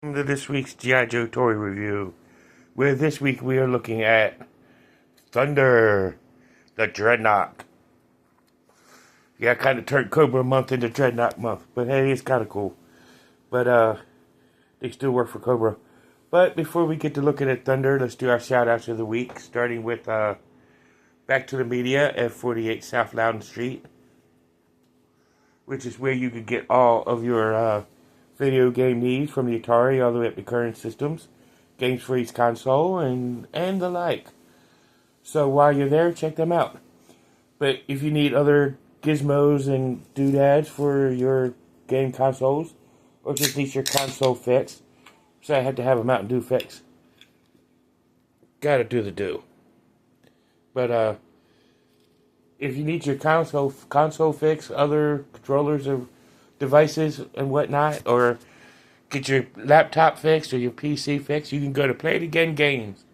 Welcome to this week's G.I. Joe toy review, where this week we are looking at Thunder, the Dreadnought. Yeah, I kind of turned Cobra month into Dreadnought month, but hey, it's kind of cool. But they still work for Cobra. But before we get to looking at Thunder, let's do our shout-outs of the week, starting with Back to the Media at 48 South Loudon Street, which is where you could get all of your video game needs from the Atari all the way up to current systems, games for each console, and the like. So while you're there, check them out. But if you need other gizmos and doodads for your game consoles, or just need your console fixed, so I had to have a Mountain Dew fix. Gotta do the do. But if you need your console fix, other controllers or devices and whatnot, or get your laptop fixed or your PC fixed, you can go to Play It Again Games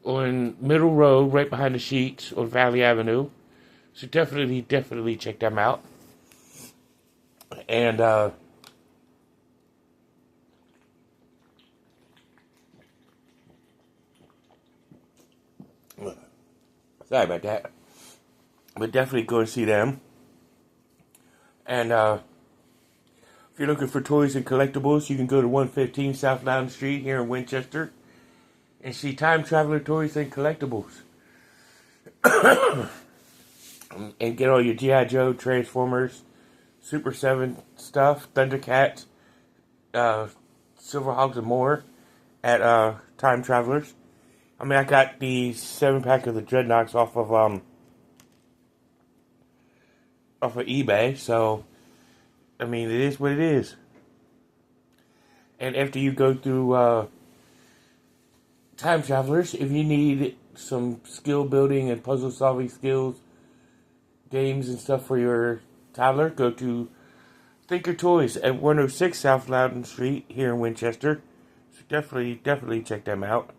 on Middle Road, right behind the Sheets on Valley Avenue. So definitely check them out. And sorry about that, but definitely go and see them. And if you're looking for toys and collectibles, you can go to 115 South Loudon Street here in Winchester and see Time Traveler Toys and Collectibles. And get all your G.I. Joe, Transformers, Super 7 stuff, Thundercats, Silverhawks, and more at Time Travelers. I mean, I got the 7-pack of the Dreadnoughts off of eBay, so I mean, it is what it is. And after you go through Time Travelers, if you need some skill building and puzzle solving skills, games and stuff for your toddler, go to Thinker Toys at 106 South Loudon Street here in Winchester. So definitely check them out.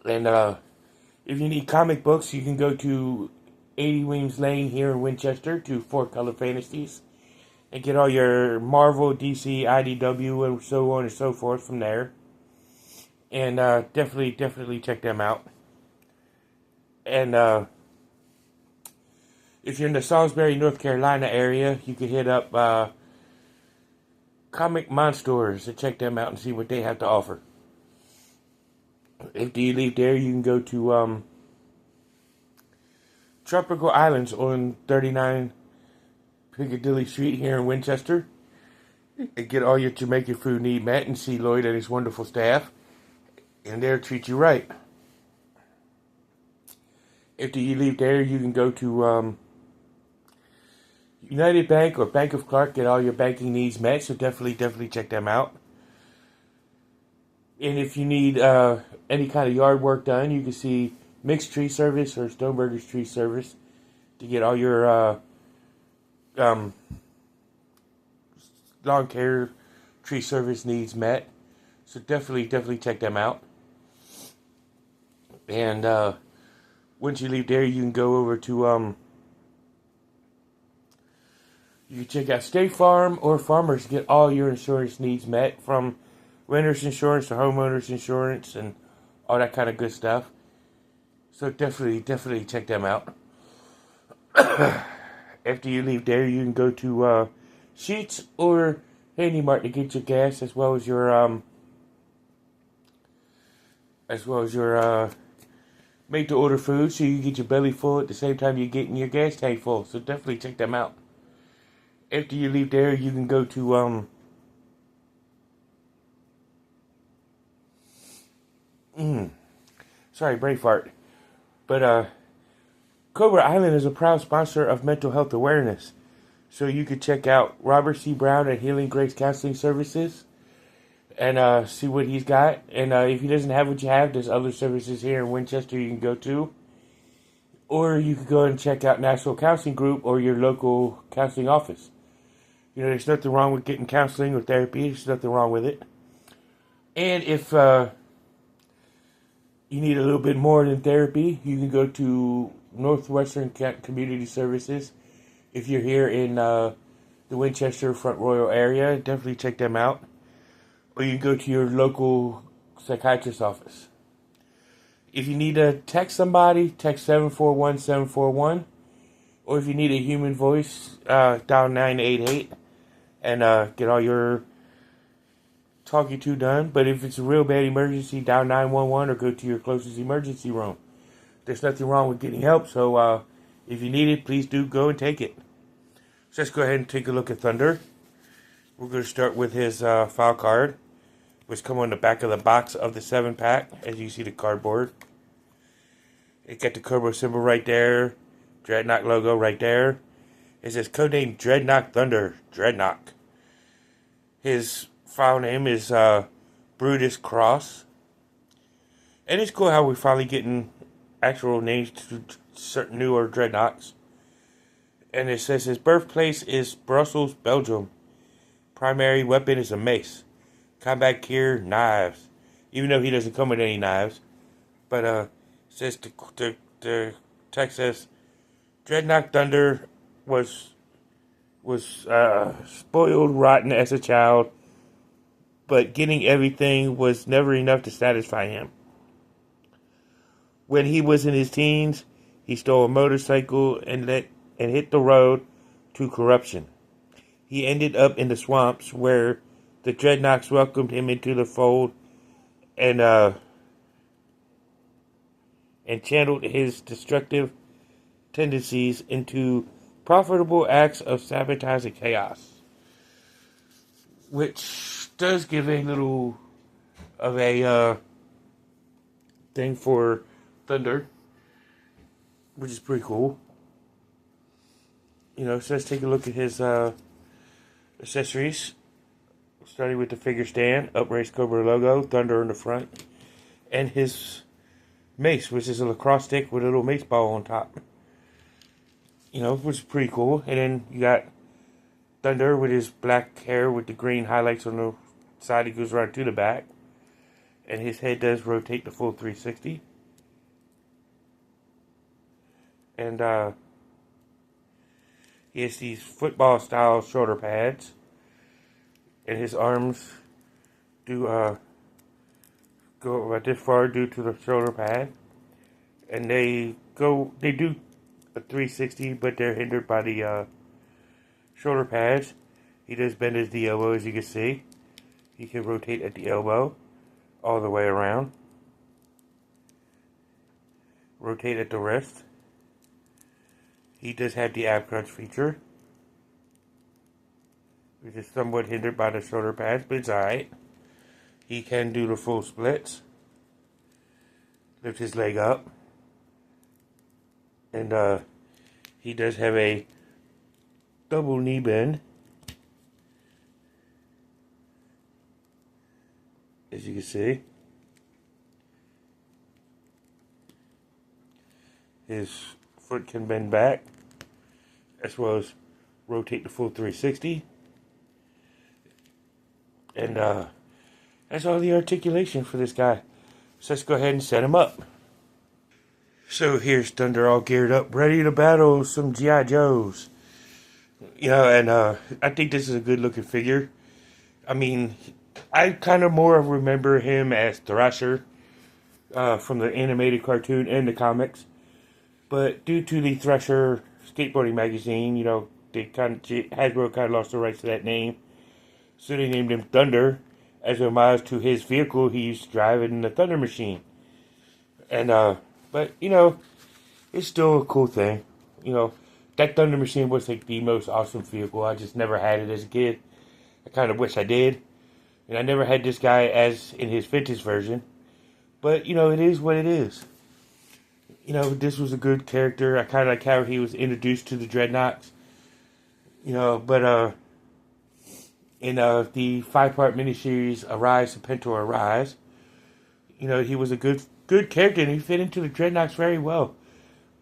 And if you need comic books, you can go to 80 Weems Lane here in Winchester to Four Color Fantasies and get all your Marvel, DC, IDW, and so on and so forth from there. And definitely check them out. And if you're in the Salisbury, North Carolina area, you can hit up Comic Monsters and check them out and see what they have to offer. After you leave there, you can go to Tropical Islands on 39 Piccadilly Street here in Winchester and get all your Jamaican food need met and see Lloyd and his wonderful staff, and they'll treat you right. After you leave there, you can go to United Bank or Bank of Clark, get all your banking needs met, so definitely check them out. And if you need any kind of yard work done, you can see Mixed Tree Service or Stoneburgers Tree Service to get all your lawn care tree service needs met. So definitely check them out. And once you leave there, you can go over to you can check out State Farm or Farmers to get all your insurance needs met, from renter's insurance to homeowner's insurance and all that kind of good stuff. So definitely check them out. After you leave there, you can go to Sheets or Handy Mart to get your gas as well as your make to order food, so you can get your belly full at the same time you're getting your gas tank full. So definitely check them out. After you leave there, you can go to sorry, brain fart. But Cobra Island is a proud sponsor of mental health awareness. So you could check out Robert C. Brown at Healing Grace Counseling Services and see what he's got. And if he doesn't have what you have, there's other services here in Winchester you can go to. Or you could go and check out National Counseling Group or your local counseling office. You know, there's nothing wrong with getting counseling or therapy. There's nothing wrong with it. And if you need a little bit more than therapy, you can go to Northwestern Community Services. If you're here in the Winchester Front Royal area, definitely check them out. or you can go to your local psychiatrist's office. If you need to text somebody, text 741-741. Or if you need a human voice, dial 988 and get all your talking to done. But if it's a real bad emergency, dial 911 or go to your closest emergency room. There's nothing wrong with getting help, so if you need it, please do go and take it. So let's go ahead and take a look at Thunder. We're going to start with his file card, which comes on the back of the box of the 7-pack, as you see the cardboard. It got the Cobra symbol right there, Dreadnought logo right there. It says codename Dreadnought Thunder, Dreadnought. His file name is Brutus Cross. And it's cool how we're finally getting actual names to certain newer Dreadnoughts. And it says his birthplace is Brussels, Belgium. Primary weapon is a mace. Combat gear, knives. Even though he doesn't come with any knives. But it says the text says Dreadnought Thunder was spoiled rotten as a child, but getting everything was never enough to satisfy him. When he was in his teens, he stole a motorcycle and hit the road to corruption. He ended up in the swamps where the Dreadnoughts welcomed him into the fold and channeled his destructive tendencies into profitable acts of sabotage and chaos. Which does give a little of a thing for Thunder, which is pretty cool. So let's take a look at his accessories. Starting with the figure stand, upraised Cobra logo, Thunder in the front, and his mace, which is a lacrosse stick with a little mace ball on top. Which is pretty cool. And then you got Thunder with his black hair with the green highlights on the side. He goes right to the back. And his head does rotate the full 360. And he has these football style shoulder pads. And his arms do go about this far due to the shoulder pad. And they do a 360, but they're hindered by the shoulder pads. He does bend at the elbow, as you can see. He can rotate at the elbow all the way around. Rotate at the wrist. He does have the ab crunch feature, which is somewhat hindered by the shoulder pads, but it's alright. He can do the full splits. Lift his leg up. And he does have a double knee bend, as you can see. His foot can bend back, as well as rotate the full 360. And that's all the articulation for this guy. So let's go ahead and set him up. So here's Thunder all geared up, ready to battle some G.I. Joes. And I think this is a good looking figure. I mean, I kind of more remember him as Thrasher from the animated cartoon and the comics. But due to the Thrasher skateboarding magazine, Hasbro kind of lost the rights to that name. So they named him Thunder as a homage to his vehicle he used to drive in the Thunder Machine. And, but, it's still a cool thing. That Thunder Machine was like the most awesome vehicle. I just never had it as a kid. I kind of wish I did. And I never had this guy as in his vintage version. But, it is what it is. This was a good character. I kind of like how he was introduced to the Dreadnoughts. But in the 5-part miniseries Arise, Serpentor Arise, he was a good character and he fit into the Dreadnoughts very well.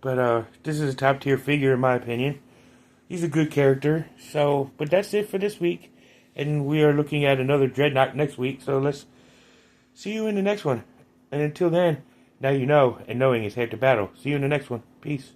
But this is a top tier figure in my opinion. He's a good character. So, but that's it for this week. And we are looking at another Dreadnought next week. So let's see you in the next one. And until then, now you know, and knowing is half the battle. See you in the next one. Peace.